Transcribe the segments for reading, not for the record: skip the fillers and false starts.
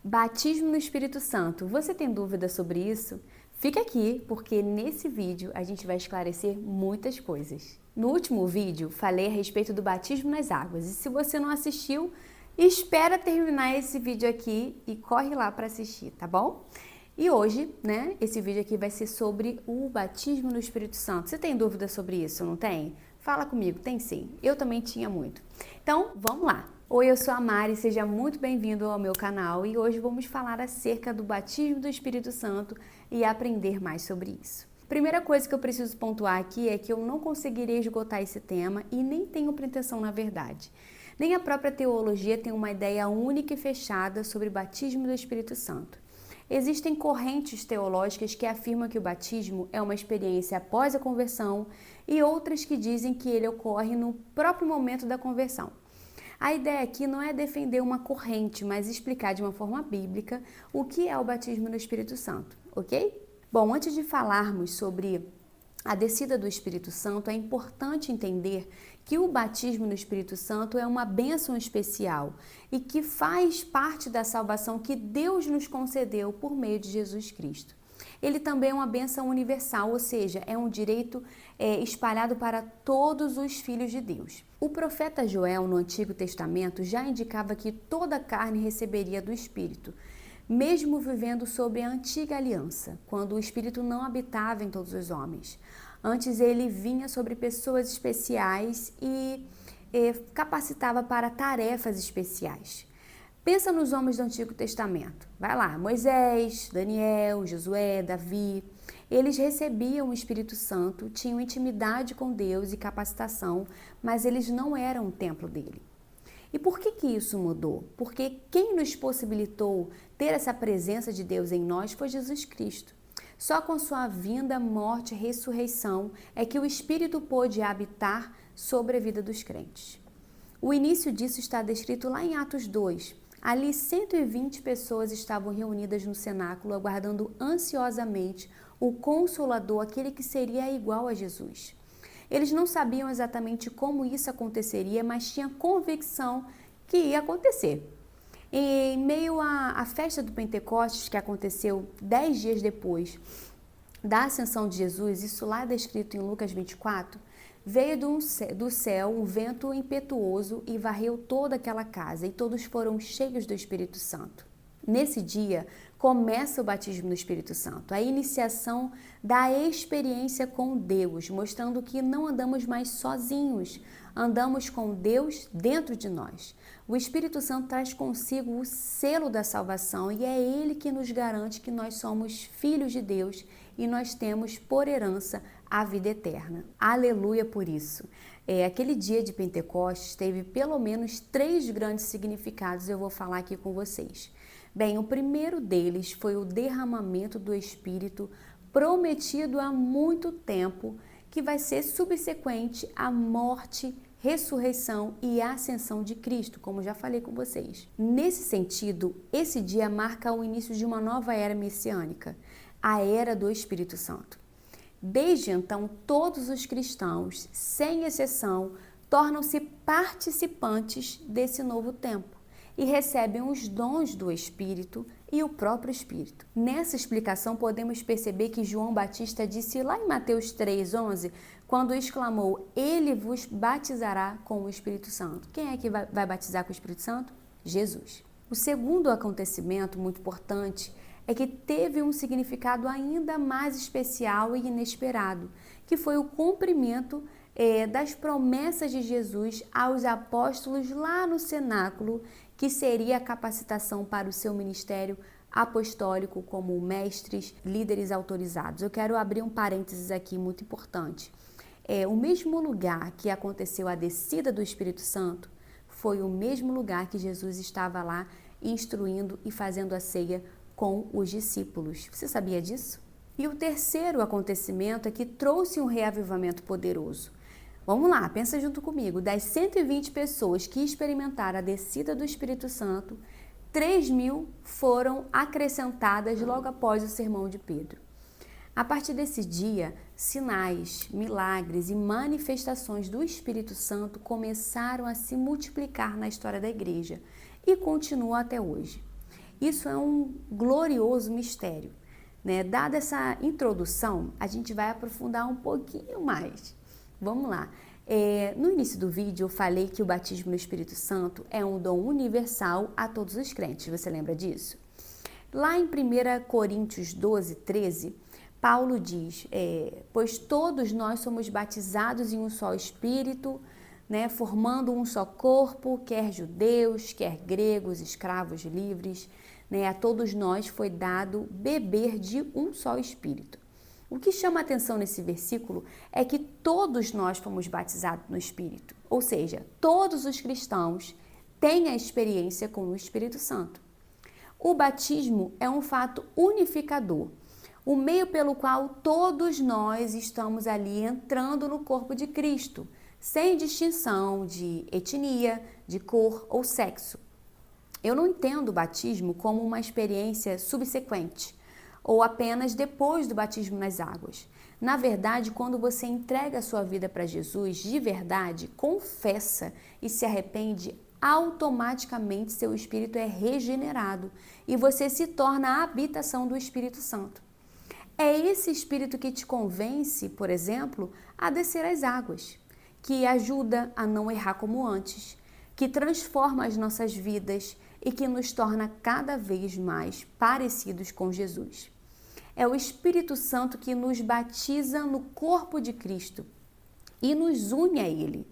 Batismo no Espírito Santo. Você tem dúvida sobre isso? Fica aqui, porque nesse vídeo a gente vai esclarecer muitas coisas. No último vídeo, falei a respeito do batismo nas águas. E se você não assistiu, espera terminar esse vídeo aqui e corre lá para assistir, tá bom? E hoje, esse vídeo aqui vai ser sobre o batismo no Espírito Santo. Você tem dúvida sobre isso, não tem? Fala comigo, tem sim. Eu também tinha muito. Então, vamos lá. Oi, eu sou a Mari, seja muito bem-vindo ao meu canal e hoje vamos falar acerca do batismo do Espírito Santo e aprender mais sobre isso. Primeira coisa que eu preciso pontuar aqui é que eu não conseguirei esgotar esse tema e nem tenho pretensão na verdade. Nem a própria teologia tem uma ideia única e fechada sobre o batismo do Espírito Santo. Existem correntes teológicas que afirmam que o batismo é uma experiência após a conversão e outras que dizem que ele ocorre no próprio momento da conversão. A ideia aqui não é defender uma corrente, mas explicar de uma forma bíblica o que é o batismo no Espírito Santo, ok? Bom, antes de falarmos sobre a descida do Espírito Santo, é importante entender que o batismo no Espírito Santo é uma bênção especial e que faz parte da salvação que Deus nos concedeu por meio de Jesus Cristo. Ele também é uma bênção universal, ou seja, é um direito espalhado para todos os filhos de Deus. O profeta Joel, no Antigo Testamento, já indicava que toda a carne receberia do Espírito, mesmo vivendo sob a antiga aliança, quando o Espírito não habitava em todos os homens. Antes ele vinha sobre pessoas especiais e capacitava para tarefas especiais. Pensa nos homens do Antigo Testamento. Vai lá, Moisés, Daniel, Josué, Davi. Eles recebiam o Espírito Santo, tinham intimidade com Deus e capacitação, mas eles não eram o templo dele. E por que isso mudou? Porque quem nos possibilitou ter essa presença de Deus em nós foi Jesus Cristo. Só com sua vinda, morte e ressurreição é que o Espírito pôde habitar sobre a vida dos crentes. O início disso está descrito lá em Atos 2. Ali 120 pessoas estavam reunidas no cenáculo, aguardando ansiosamente o Consolador, aquele que seria igual a Jesus. Eles não sabiam exatamente como isso aconteceria, mas tinham convicção que ia acontecer. Em meio à festa do Pentecostes, que aconteceu 10 dias depois da ascensão de Jesus, isso lá descrito em Lucas 24, veio do céu um vento impetuoso e varreu toda aquela casa, e todos foram cheios do Espírito Santo. Nesse dia, começa o batismo no Espírito Santo, a iniciação da experiência com Deus, mostrando que não andamos mais sozinhos, andamos com Deus dentro de nós. O Espírito Santo traz consigo o selo da salvação e é Ele que nos garante que nós somos filhos de Deus e nós temos por herança a vida eterna. Aleluia por isso. Aquele dia de Pentecostes teve pelo menos 3 grandes significados, eu vou falar aqui com vocês. Bem, o primeiro deles foi o derramamento do Espírito prometido há muito tempo, que vai ser subsequente à morte, ressurreição e ascensão de Cristo, como já falei com vocês. Nesse sentido, esse dia marca o início de uma nova era messiânica, a era do Espírito Santo. Desde então, todos os cristãos, sem exceção, tornam-se participantes desse novo tempo e recebem os dons do Espírito e o próprio Espírito. Nessa explicação, podemos perceber que João Batista disse lá em Mateus 3,11, quando exclamou, Ele vos batizará com o Espírito Santo. Quem é que vai batizar com o Espírito Santo? Jesus. O segundo acontecimento muito importante é que teve um significado ainda mais especial e inesperado, que foi o cumprimento das promessas de Jesus aos apóstolos lá no cenáculo, que seria a capacitação para o seu ministério apostólico como mestres, líderes autorizados. Eu quero abrir um parênteses aqui muito importante. O mesmo lugar que aconteceu a descida do Espírito Santo foi o mesmo lugar que Jesus estava lá instruindo e fazendo a ceia com os discípulos. Você sabia disso? E o terceiro acontecimento é que trouxe um reavivamento poderoso. Vamos lá, pensa junto comigo. Das 120 pessoas que experimentaram a descida do Espírito Santo, 3.000 foram acrescentadas logo após o sermão de Pedro. A partir desse dia, sinais, milagres e manifestações do Espírito Santo começaram a se multiplicar na história da igreja e continuam até hoje. Isso é um glorioso mistério, né? Dada essa introdução, a gente vai aprofundar um pouquinho mais. Vamos lá. No início do vídeo eu falei que o batismo no Espírito Santo é um dom universal a todos os crentes. Você lembra disso? Lá em 1 Coríntios 12, 13, Paulo diz, pois todos nós somos batizados em um só Espírito, né, formando um só corpo, quer judeus, quer gregos, escravos, livres, né, a todos nós foi dado beber de um só Espírito. O que chama a atenção nesse versículo é que todos nós fomos batizados no Espírito, ou seja, todos os cristãos têm a experiência com o Espírito Santo. O batismo é um fato unificador, o meio pelo qual todos nós estamos ali entrando no corpo de Cristo, sem distinção de etnia, de cor ou sexo. Eu não entendo o batismo como uma experiência subsequente ou apenas depois do batismo nas águas. Na verdade, quando você entrega a sua vida para Jesus de verdade, confessa e se arrepende, automaticamente seu espírito é regenerado e você se torna a habitação do Espírito Santo. É esse espírito que te convence, por exemplo, a descer as águas, que ajuda a não errar como antes, que transforma as nossas vidas e que nos torna cada vez mais parecidos com Jesus. É o Espírito Santo que nos batiza no corpo de Cristo e nos une a Ele.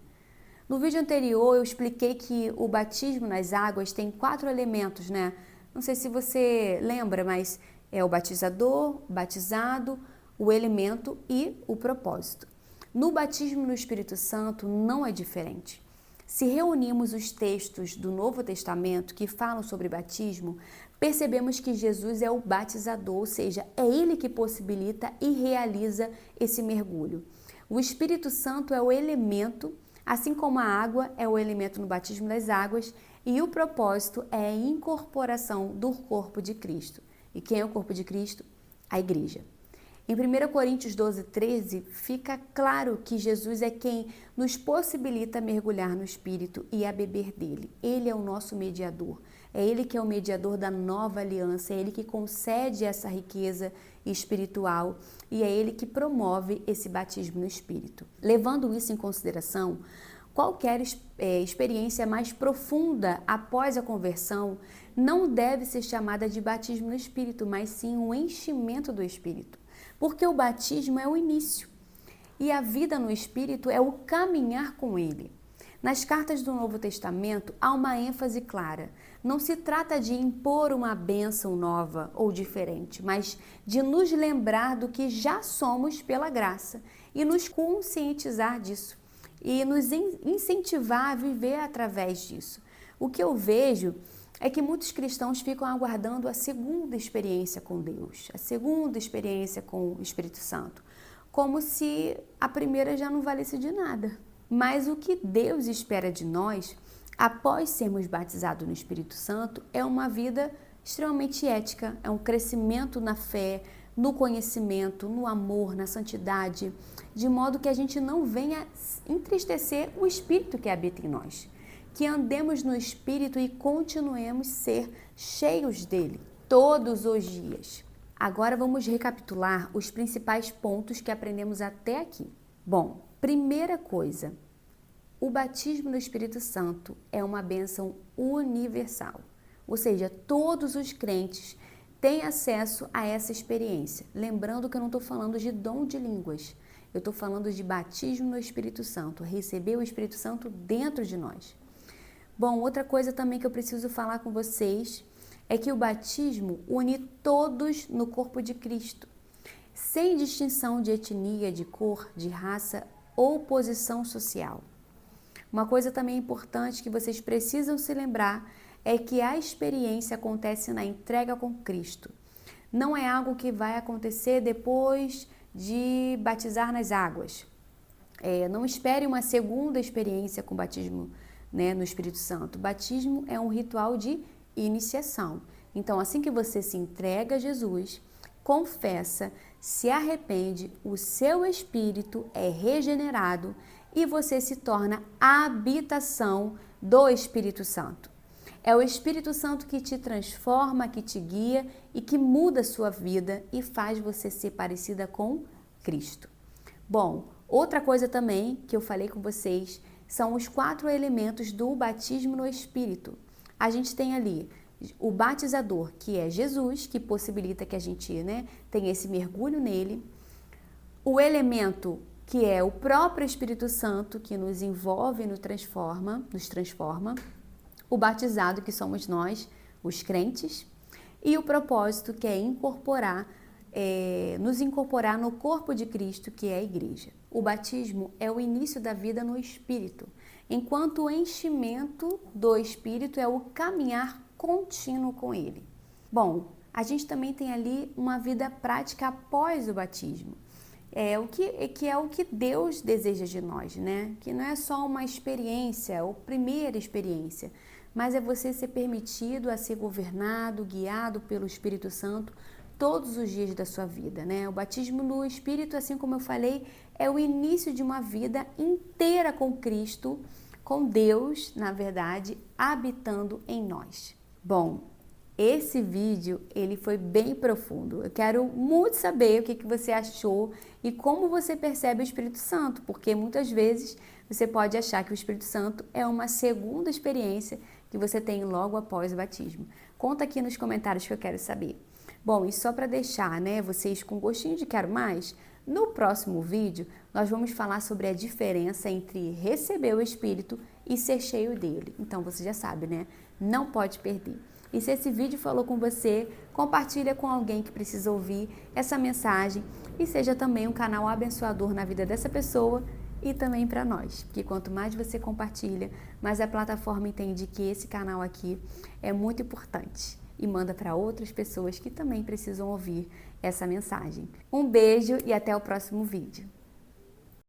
No vídeo anterior eu expliquei que o batismo nas águas tem 4 elementos, né? Não sei se você lembra, mas é o batizador, o batizado, o elemento e o propósito. No batismo no Espírito Santo não é diferente. Se reunimos os textos do Novo Testamento que falam sobre batismo, percebemos que Jesus é o batizador, ou seja, é Ele que possibilita e realiza esse mergulho. O Espírito Santo é o elemento, assim como a água é o elemento no batismo das águas, e o propósito é a incorporação do corpo de Cristo. E quem é o corpo de Cristo? A igreja. Em 1 Coríntios 12, 13, fica claro que Jesus é quem nos possibilita mergulhar no Espírito e a beber dele. Ele é o nosso mediador. É Ele que é o mediador da nova aliança. É Ele que concede essa riqueza espiritual e é Ele que promove esse batismo no Espírito. Levando isso em consideração, qualquer experiência mais profunda após a conversão não deve ser chamada de batismo no Espírito, mas sim um enchimento do Espírito. Porque o batismo é o início e a vida no Espírito é o caminhar com Ele. Nas cartas do Novo Testamento há uma ênfase clara. Não se trata de impor uma bênção nova ou diferente, mas de nos lembrar do que já somos pela graça e nos conscientizar disso e nos incentivar a viver através disso. O que eu vejo é que muitos cristãos ficam aguardando a segunda experiência com Deus, a segunda experiência com o Espírito Santo, como se a primeira já não valesse de nada. Mas o que Deus espera de nós, após sermos batizados no Espírito Santo, é uma vida extremamente ética, é um crescimento na fé, no conhecimento, no amor, na santidade, de modo que a gente não venha entristecer o Espírito que habita em nós. Que andemos no Espírito e continuemos ser cheios dele todos os dias. Agora vamos recapitular os principais pontos que aprendemos até aqui. Bom, primeira coisa, o batismo no Espírito Santo é uma bênção universal, ou seja, todos os crentes têm acesso a essa experiência. Lembrando que eu não estou falando de dom de línguas, eu estou falando de batismo no Espírito Santo, receber o Espírito Santo dentro de nós. Bom, outra coisa também que eu preciso falar com vocês é que o batismo une todos no corpo de Cristo, sem distinção de etnia, de cor, de raça ou posição social. Uma coisa também importante que vocês precisam se lembrar é que a experiência acontece na entrega com Cristo. Não é algo que vai acontecer depois de batizar nas águas. Não espere uma segunda experiência com batismo, no Espírito Santo. O batismo é um ritual de iniciação. Então, assim que você se entrega a Jesus, confessa, se arrepende, o seu espírito é regenerado e você se torna a habitação do Espírito Santo. É o Espírito Santo que te transforma, que te guia e que muda a sua vida e faz você ser parecida com Cristo. Bom, outra coisa também que eu falei com vocês são os 4 elementos do batismo no Espírito. A gente tem ali o batizador, que é Jesus, que possibilita que a gente, tenha esse mergulho nele. O elemento, que é o próprio Espírito Santo, que nos envolve e nos transforma. O batizado, que somos nós, os crentes. E o propósito, que é nos incorporar no corpo de Cristo, que é a igreja. O batismo é o início da vida no Espírito, enquanto o enchimento do Espírito é o caminhar contínuo com ele. Bom, a gente também tem ali uma vida prática após o batismo. É o que Deus deseja de nós, Que não é só uma experiência, ou primeira experiência, mas é você ser permitido a ser governado, guiado pelo Espírito Santo todos os dias da sua vida, O batismo no Espírito, assim como eu falei, é o início de uma vida inteira com Cristo, com Deus, na verdade, habitando em nós. Bom, esse vídeo, ele foi bem profundo. Eu quero muito saber o que você achou e como você percebe o Espírito Santo, porque muitas vezes você pode achar que o Espírito Santo é uma segunda experiência que você tem logo após o batismo. Conta aqui nos comentários que eu quero saber. Bom, e só para deixar, vocês com gostinho de quero mais, no próximo vídeo nós vamos falar sobre a diferença entre receber o Espírito e ser cheio dele. Então você já sabe, Não pode perder. E se esse vídeo falou com você, compartilha com alguém que precisa ouvir essa mensagem e seja também um canal abençoador na vida dessa pessoa e também para nós. Porque quanto mais você compartilha, mais a plataforma entende que esse canal aqui é muito importante e manda para outras pessoas que também precisam ouvir essa mensagem. Um beijo e até o próximo vídeo.